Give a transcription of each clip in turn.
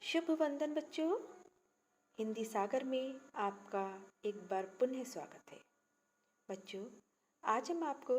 शुभ वंदन बच्चों। हिंदी सागर में आपका एक बार पुनः स्वागत है। बच्चों, आज हम आपको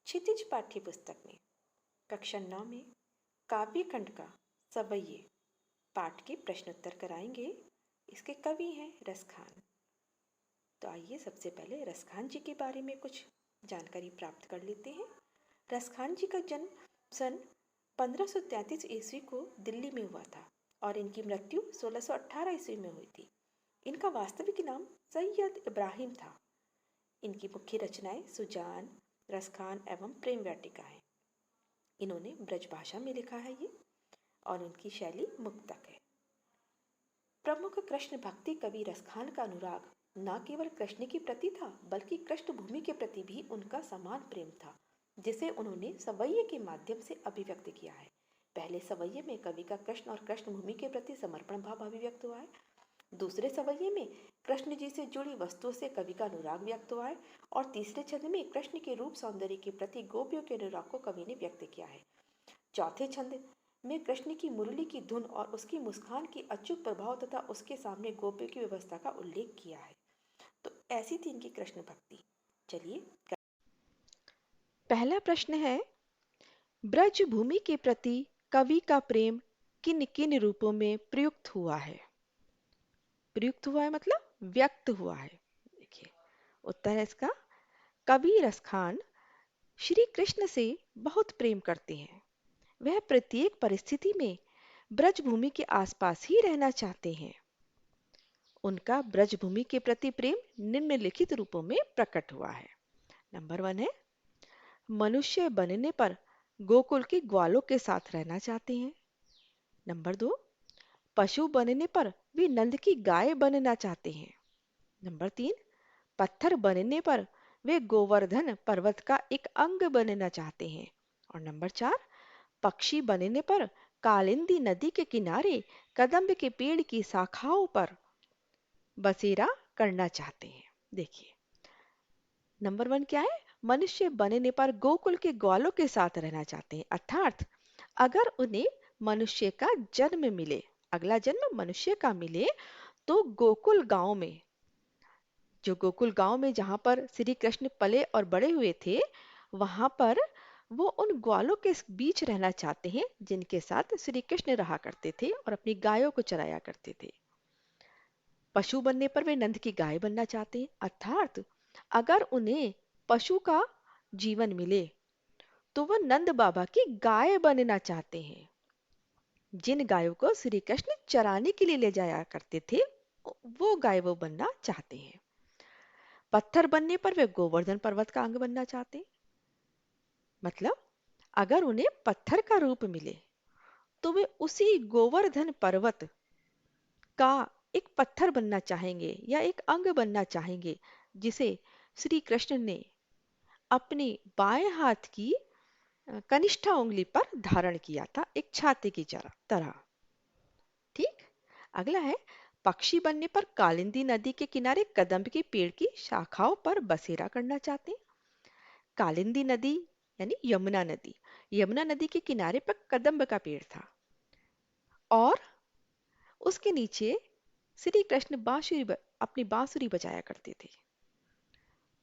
क्षितिज पाठ्य पुस्तक में कक्षा 9 में काव्य खंड का सवैये पाठ के प्रश्नोत्तर कराएंगे। इसके कवि हैं रसखान। तो आइए सबसे पहले रसखान जी के बारे में कुछ जानकारी प्राप्त कर लेते हैं। रसखान जी का जन्म सन 1533 ईस्वी को दिल्ली में हुआ था और इनकी मृत्यु 1618 ईस्वी में हुई थी। इनका वास्तविक नाम सैयद इब्राहिम था। इनकी मुख्य रचनाएं सुजान, रसखान एवं प्रेम वाटिका हैं। इन्होंने ब्रज भाषा में लिखा है ये, और उनकी शैली मुक्तक है। प्रमुख कृष्ण भक्ति कवि रसखान का अनुराग न केवल कृष्ण के प्रति था, बल्कि कृष्ण भूमि के प्रति भी उनका समान प्रेम था, जिसे उन्होंने सवैये के माध्यम से अभिव्यक्त किया है। पहले सवैये में कवि का कृष्ण और कृष्ण भूमि के प्रति समर्पण भाव अभिव्यक्त हुआ है। दूसरे सवैये में कृष्ण जी से जुड़ी वस्तुओं से कवि का अनुराग व्यक्त हुआ है, और तीसरे छंद में कृष्ण के रूप सौंदर्य के प्रति गोपियों के अनुराग को कवि ने व्यक्त किया है। चौथे छंद में कृष्ण की मुरली की धुन और उसकी मुस्कान की अचूक प्रभाव तथा उसके सामने गोपियों की व्यवस्था का उल्लेख किया है। तो ऐसी थी इनकी कृष्ण भक्ति। चलिए, पहला प्रश्न है, ब्रज भूमि के प्रति कवि का प्रेम किन किन रूपों में प्रयुक्त हुआ है? प्रयुक्त हुआ है मतलब व्यक्त हुआ है। देखिए, उत्तर है इसका, कवि रसखान श्री कृष्ण से बहुत प्रेम करते हैं। वह प्रत्येक परिस्थिति में ब्रजभूमि के आसपास ही रहना चाहते हैं। उनका ब्रजभूमि के प्रति प्रेम निम्नलिखित रूपों में प्रकट हुआ है। नंबर 1 है, मनुष्य बनने पर गोकुल के ग्वालों के साथ रहना चाहते हैं। नंबर 2, पशु बनने पर वे नंद की गाय बनना चाहते हैं। नंबर 3, पत्थर बनने पर वे गोवर्धन पर्वत का एक अंग बनना चाहते हैं। और नंबर 4, पक्षी बनने पर कालिंदी नदी के किनारे कदम्ब के पेड़ की शाखाओं पर बसेरा करना चाहते हैं। देखिए, नंबर 1 क्या है? मनुष्य बनने पर गोकुल के ग्वालों के साथ रहना चाहते हैं, अर्थात अगर उन्हें मनुष्य का जन्म मिले, अगला जन्म मनुष्य का मिले, तो गोकुल गांव में, जो गोकुल गांव में जहां पर श्री कृष्ण पले और बड़े हुए थे, वहां पर वो उन ग्वालों के बीच रहना चाहते हैं जिनके साथ श्री कृष्ण रहा करते थे और अपनी गायों को चराया करते थे। पशु बनने पर वे नंद की गाय बनना चाहते हैं, अर्थात अगर उन्हें पशु का जीवन मिले तो वह नंद बाबा की गाय बनना चाहते हैं। जिन गायों को श्री कृष्ण चराने के लिए ले जाया करते थे, वो गाय वो बनना चाहते हैं। पत्थर बनने पर वे गोवर्धन पर्वत का अंग बनना चाहते हैं। मतलब अगर उन्हें पत्थर का रूप मिले तो वे उसी गोवर्धन पर्वत का एक पत्थर बनना चाहेंगे या एक अंग बनना चाहेंगे, जिसे श्री कृष्ण ने अपने बाएं हाथ की कनिष्ठा उंगली पर धारण किया था, एक छाते की तरह। ठीक। अगला है, पक्षी बनने पर कालिंदी नदी के किनारे कदम्ब के पेड़ की शाखाओं पर बसेरा करना चाहते हैं। कालिंदी नदी यानी यमुना नदी, यमुना नदी के किनारे पर कदम्ब का पेड़ था और उसके नीचे श्री कृष्ण अपनी बांसुरी बजाया करते थे।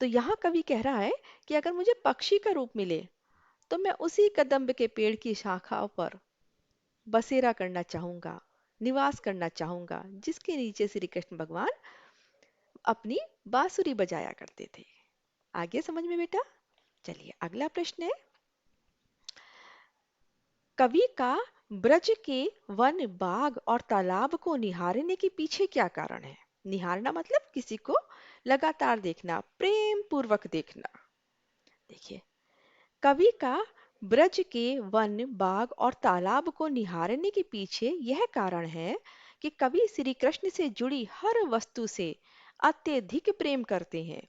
तो यहाँ कवि कह रहा है कि अगर मुझे पक्षी का रूप मिले तो मैं उसी कदम्ब के पेड़ की शाखाओं पर बसेरा करना चाहूंगा, निवास करना चाहूंगा, जिसके नीचे श्री कृष्ण भगवान अपनी बांसुरी बजाया करते थे। आगे समझ में बेटा? चलिए, अगला प्रश्न है, कवि का ब्रज के वन, बाग और तालाब को निहारने के पीछे क्या कारण है? निहारना मतलब किसी को लगातार देखना, प्रेम पूर्वक देखना। देखिए, कवि का ब्रज के वन, बाग और तालाब को निहारने के पीछे यह कारण है कि कवि श्री कृष्ण से जुड़ी हर वस्तु से अत्यधिक प्रेम करते हैं।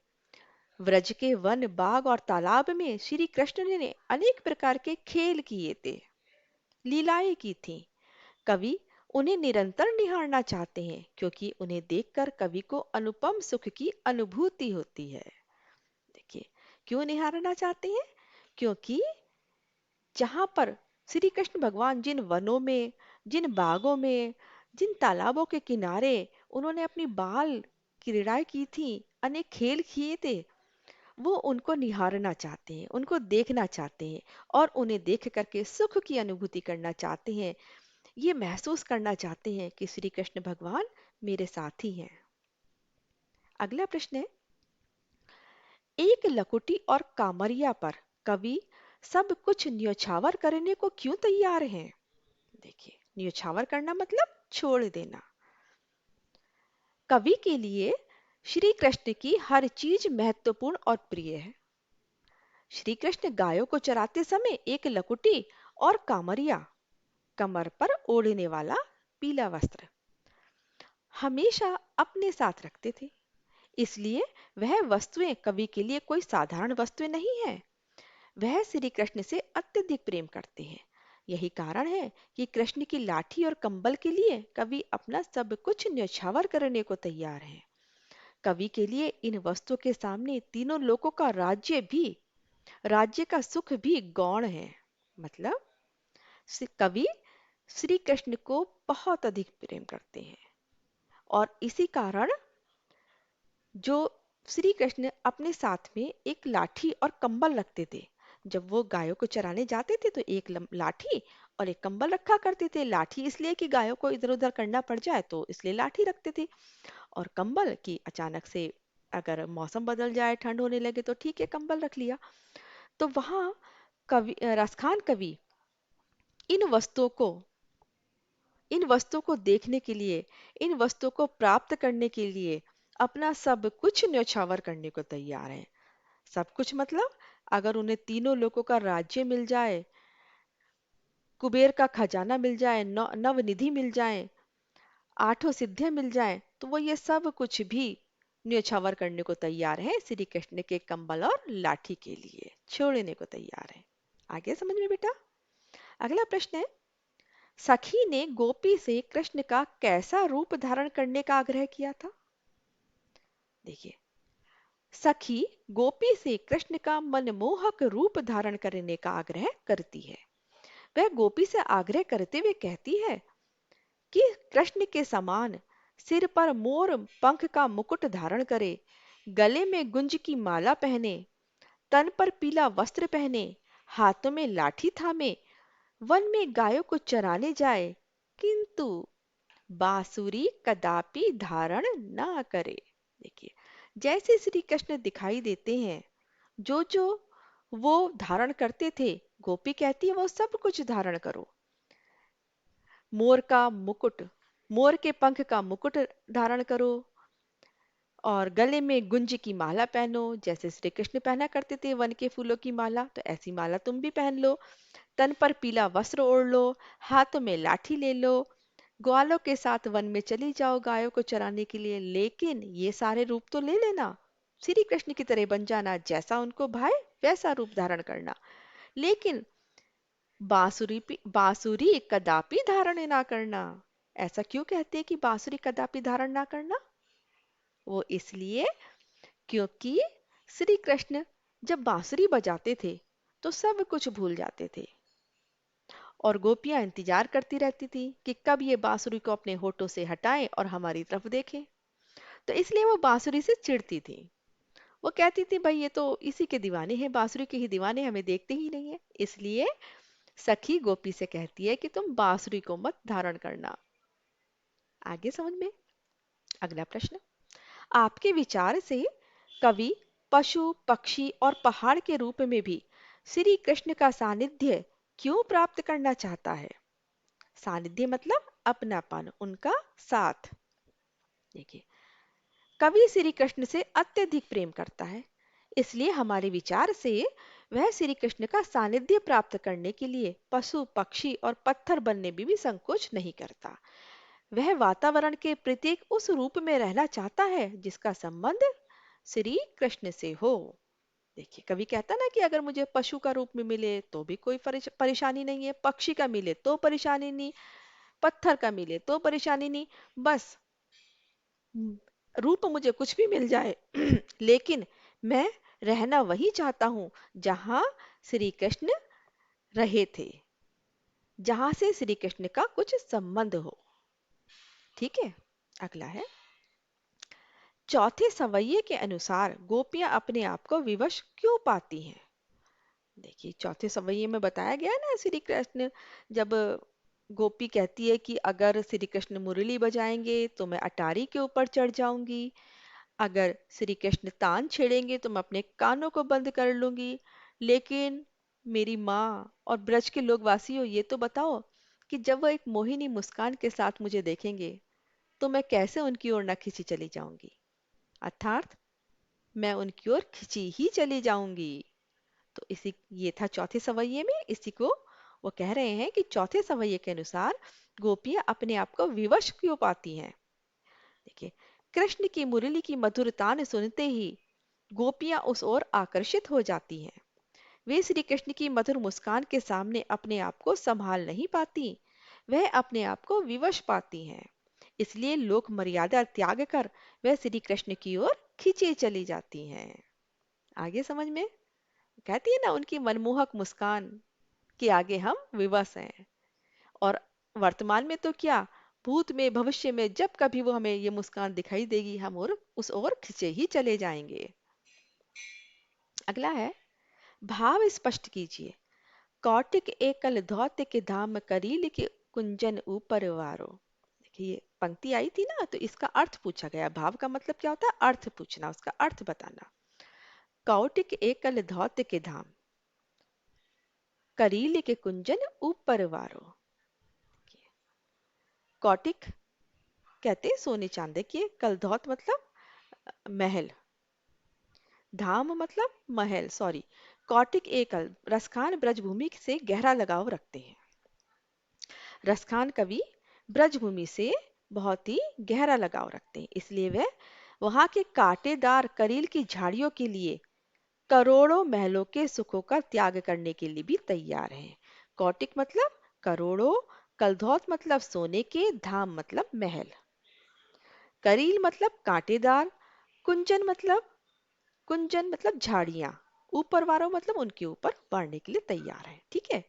ब्रज के वन, बाग और तालाब में श्री कृष्ण ने अनेक प्रकार के खेल किए थे, लीलाएं की थीं। कवि उन्हें निरंतर निहारना चाहते हैं क्योंकि उन्हें देखकर कवि को अनुपम सुख की अनुभूति होती है। देखिए, क्यों निहारना चाहते हैं? क्योंकि जहां पर श्री कृष्ण भगवान जिन वनों में, जिन बागों में, जिन तालाबों के किनारे उन्होंने अपनी बाल क्रीड़ाएं की थी, अनेक खेल किए थे, वो उनको निहारना चाहते हैं, उनको देखना चाहते हैं और उन्हें देख करके सुख की अनुभूति करना चाहते हैं। ये महसूस करना चाहते हैं कि श्री कृष्ण भगवान मेरे साथी हैं। अगला प्रश्न है, एक लकुटी और कामरिया पर कवि सब कुछ न्योछावर करने को क्यों तैयार हैं? देखिए, न्योछावर करना मतलब छोड़ देना। कवि के लिए श्री कृष्ण की हर चीज महत्वपूर्ण और प्रिय है। श्री कृष्ण गायों को चराते समय एक लकुटी और कामरिया, कमर पर ओढ़ने वाला पीला वस्त्र, हमेशा अपने साथ रखते थे। इसलिए वह वस्तुएं कवि के लिए कोई साधारण वस्तुएं नहीं है। वह श्री कृष्ण से अत्यधिक प्रेम करते हैं। यही कारण है कि कृष्ण की लाठी और कंबल के लिए कवि अपना सब कुछ न्यौछावर करने को तैयार है। कवि के लिए इन वस्तुओं के सामने तीनों लोकों का राज्य का सुख भी गौण है। मतलब कवि श्री कृष्ण को बहुत अधिक प्रेम करते हैं और इसी कारण जो श्री कृष्ण अपने साथ में एक लाठी और कंबल रखते थे। जब वो गायों को चराने जाते थे तो एक लाठी और एक कंबल रखा करते थे। लाठी इसलिए कि गायों को इधर उधर करना पड़ जाए तो इसलिए लाठी रखते थे, और कंबल कि अचानक से अगर मौसम बदल जाए, ठंड होने लगे तो ठीक है, कंबल रख लिया। तो वहाँ रसखान कवि इन वस्तुओं को इन वस्तुओं को देखने के लिए, इन वस्तुओं को प्राप्त करने के लिए अपना सब कुछ न्यौछावर करने को तैयार हैं। सब कुछ मतलब अगर उन्हें तीनों लोगों का राज्य मिल जाए, कुबेर का खजाना मिल जाए, नवनिधि मिल जाए, आठों सिद्धियां मिल जाए, तो वो ये सब कुछ भी न्यौछावर करने को तैयार है श्री कृष्ण के कंबल और लाठी के लिए, छोड़ने को तैयार है। आगे समझ में बेटा। अगला प्रश्न है, सखी ने गोपी से कृष्ण का कैसा रूप धारण करने का आग्रह किया था? देखिए, सखी गोपी से कृष्ण का मनमोहक रूप धारण करने का आग्रह करती है। वह गोपी से आग्रह करते हुए कहती है कि कृष्ण के समान सिर पर मोर पंख का मुकुट धारण करे, गले में गुंज की माला पहने, तन पर पीला वस्त्र पहने, हाथों में लाठी थामे, वन में गायों को चराने जाए, किंतु बांसुरी कदापि धारण ना करे। देखिए, जैसे श्री कृष्ण दिखाई देते हैं, जो जो वो धारण करते थे, गोपी कहती है वो सब कुछ धारण करो। मोर का मुकुट, मोर के पंख का मुकुट धारण करो, और गले में गुंज की माला पहनो, जैसे श्री कृष्ण पहना करते थे वन के फूलों की माला, तो ऐसी माला तुम भी पहन लो। तन पर पीला वस्त्र ओढ़ लो, हाथों में लाठी ले लो, ग्वालों के साथ वन में चली जाओ गायों को चराने के लिए, लेकिन ये सारे रूप तो ले लेना, श्री कृष्ण की तरह बन जाना, जैसा उनको भाए वैसा रूप धारण करना, लेकिन बांसुरी कदापि धारण ना करना। ऐसा क्यों कहते हैं कि बांसुरी कदापि धारण ना करना? वो इसलिए क्योंकि श्री कृष्ण जब बांसुरी बजाते थे तो सब कुछ भूल जाते थे, और गोपियां इंतजार करती रहती थी कि कब ये बांसुरी को अपने होठों से हटाएं और हमारी तरफ देखें। तो इसलिए वो बांसुरी से चिढ़ती थी। वो कहती थी भाई ये तो इसी के दीवाने हैं, बांसुरी के ही दीवाने, हमें देखते ही नहीं है। इसलिए सखी गोपी से कहती है कि तुम बांसुरी को मत धारण करना। आगे समझ में। अगला प्रश्न, आपके विचार से कवि पशु पक्षी और पहाड़ के रूप में भी श्री कृष्ण का सानिध्य क्यों प्राप्त करना चाहता है? सानिध्य मतलब अपनापन, उनका साथ। देखिए, कवि श्री कृष्ण से अत्यधिक प्रेम करता है, इसलिए हमारे विचार से वह श्री कृष्ण का सानिध्य प्राप्त करने के लिए पशु पक्षी और पत्थर बनने में भी संकोच नहीं करता। वह वातावरण के प्रत्येक उस रूप में रहना चाहता है जिसका संबंध श्री कृष्ण से हो। देखिए, कवि कहता ना कि अगर मुझे पशु का रूप में मिले तो भी कोई परेशानी नहीं है, पक्षी का मिले तो परेशानी नहीं, पत्थर का मिले तो परेशानी नहीं, बस रूप मुझे कुछ भी मिल जाए लेकिन मैं रहना वही चाहता हूं जहां श्री कृष्ण रहे थे, जहां से श्री कृष्ण का कुछ संबंध हो। ठीक है। अगला है, चौथे सवैये के अनुसार गोपियां अपने आप को विवश क्यों पाती हैं? देखिए, चौथे सवैये में बताया गया है ना, श्री कृष्ण जब गोपी कहती है कि अगर श्री कृष्ण मुरली बजाएंगे तो मैं अटारी के ऊपर चढ़ जाऊंगी, अगर श्री कृष्ण तान छेड़ेंगे तो मैं अपने कानों को बंद कर लूंगी। लेकिन मेरी माँ और ब्रज के लोग वासियों, ये तो बताओ कि जब वह एक मोहिनी मुस्कान के साथ मुझे देखेंगे तो मैं कैसे उनकी ओर न खिंची चली जाऊंगी? अर्थात मैं उनकी ओर खिंची ही चली जाऊंगी। तो इसी ये था चौथे सवैये में, इसी को वो कह रहे हैं कि चौथे सवैये के अनुसार गोपियां अपने आप को विवश क्यों पाती हैं। देखिए, कृष्ण की मुरली की मधुर तान सुनते ही गोपियां उस ओर आकर्षित हो जाती हैं। वे श्री कृष्ण की मधुर मुस्कान के सामने अपने आप को संभाल नहीं पाती, वह अपने आप को विवश पाती हैं। इसलिए लोक मर्यादा त्याग कर वह श्री कृष्ण की ओर खींची चली जाती हैं। आगे समझ में? कहती है ना, उनकी मनमोहक मुस्कान के आगे हम विवश हैं। और वर्तमान में तो क्या, भूत में, भविष्य में, जब कभी वो हमें ये मुस्कान दिखाई देगी हम और उस ओर खिंचे ही चले जाएंगे। अगला है, भाव स्पष्ट कीजिए। कौटिक एकल धौत के धाम करील के कुंजन ऊपर वारो। देखिए, ये पंक्ति आई थी ना, तो इसका अर्थ पूछा गया। भाव का मतलब क्या होता है? अर्थ पूछना, उसका अर्थ बताना। कौटिक एकल धौत के धाम करील के कुंजन ऊपर वारो। कौटिक कहते हैं सोने चांदी के, कलधौत मतलब महल, धाम मतलब महल, सॉरी। कौटिक एकल, रसखान ब्रजभूमि से गहरा लगाव रखते हैं। रसखान कवि ब्रजभूमि से बहुत ही गहरा लगाव रखते हैं, इसलिए वह वहां के कांटेदार करील की झाड़ियों के लिए करोड़ों महलों के सुखों का त्याग करने के लिए भी तैयार हैं। कौटिक मतलब करोड़ों, कलधौत मतलब सोने के, धाम मतलब महल, करील मतलब कांटेदार, कुंजन मतलब झाड़ियां, ऊपर वारों मतलब उनके ऊपर बढ़ने के लिए तैयार है। ठीक है।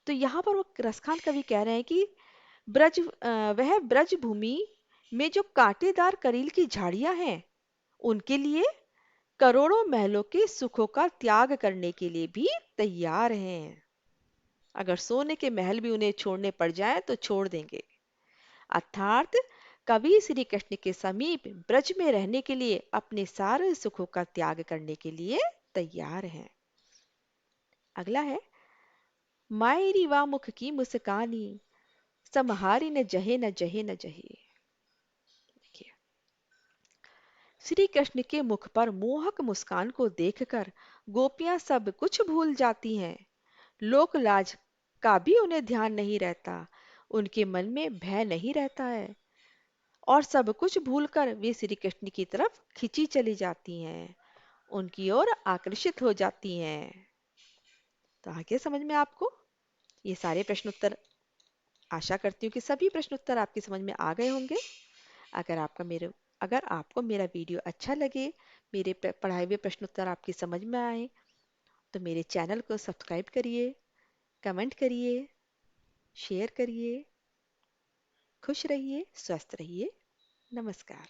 तो यहाँ पर वो रसखान कवि कह रहे हैं कि वह ब्रज भूमि में जो कांटेदार करील की झाड़ियां हैं उनके लिए करोड़ों महलों के सुखों का त्याग करने के लिए भी तैयार हैं। अगर सोने के महल भी उन्हें छोड़ने पड़ जाए तो छोड़ देंगे। अर्थात कवि श्री कृष्ण के समीप ब्रज में रहने के लिए अपने सारे सुखों का त्याग करने के लिए तैयार हैं। अगला है, मायरी वा मुख की मुस्कानी समहारी न जहे न जहे न जहे। देखिए, श्री कृष्ण के मुख पर मोहक मुस्कान को देखकर गोपियां सब कुछ भूल जाती हैं। लोक लाज का भी उन्हें ध्यान नहीं रहता, उनके मन में भय नहीं रहता है, और सब कुछ भूलकर वे श्री कृष्ण की तरफ खिंची चली जाती हैं, उनकी ओर आकर्षित हो जाती हैं। तो आगे समझ में आपको ये सारे प्रश्न उत्तर, आशा करती हूँ कि सभी प्रश्न उत्तर आपकी समझ में आ गए होंगे। अगर आपका मेरे अगर आपको मेरा वीडियो अच्छा लगे, मेरे पढ़ाए हुए प्रश्न उत्तर आपकी समझ में आए, तो मेरे चैनल को सब्सक्राइब करिए, कमेंट करिए, शेयर करिए। खुश रहिए, स्वस्थ रहिए। नमस्कार।